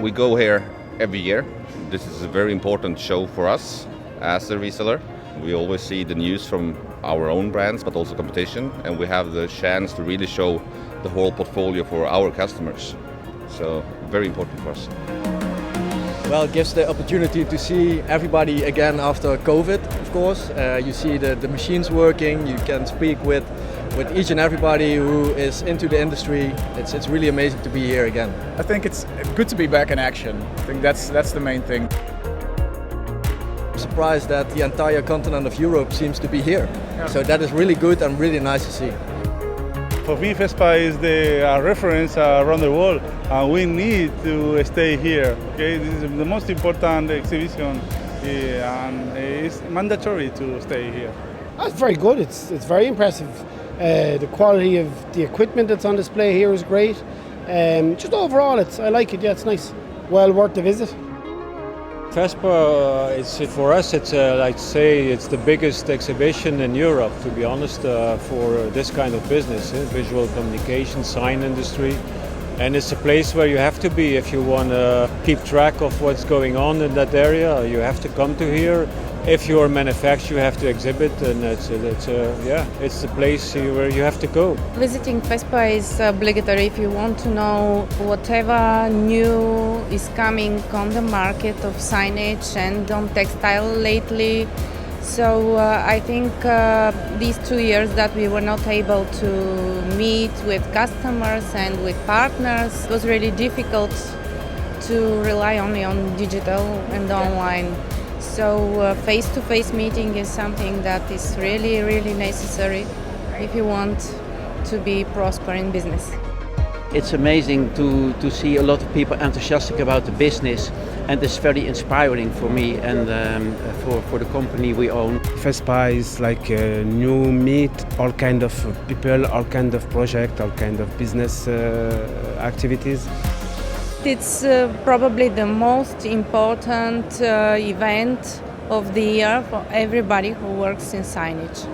We go here every year. This is a very important show for us as a reseller. We always see the news from our own brands, but also competition, and we have the chance to really show the whole portfolio for our customers. So very important for us. Well, it gives the opportunity to see everybody again after COVID, of course. You see the machines working, you can speak with each and everybody who is into the industry. It's really amazing to be here again. I think it's good to be back in action. I think that's the main thing. I'm surprised that the entire continent of Europe seems to be here. Yeah. So that is really good and really nice to see. For me, FESPA is the reference around the world, and we need to stay here. Okay, this is the most important exhibition, and it's mandatory to stay here. That's very good. It's very impressive. The quality of the equipment that's on display here is great. Just overall, I like it. Yeah, it's nice. Well worth the visit. FESPA, for us, it's the biggest exhibition in Europe, to be honest, for this kind of business, visual communication, sign industry. And it's a place where you have to be if you want to keep track of what's going on in that area. You have to come to here. If you're a manufacturer, you have to exhibit, and it's the place where you have to go. Visiting FESPA is obligatory if you want to know whatever new is coming on the market of signage and on textile lately. So I think these 2 years that we were not able to meet with customers and with partners, it was really difficult to rely only on digital and online. So face-to-face meeting is something that is really, really necessary if you want to be prosper in business. It's amazing to see a lot of people enthusiastic about the business, and it's very inspiring for me and for the company we own. FESPA is like a new meet, all kind of people, all kind of project, all kind of business activities. It's probably the most important event of the year for everybody who works in signage.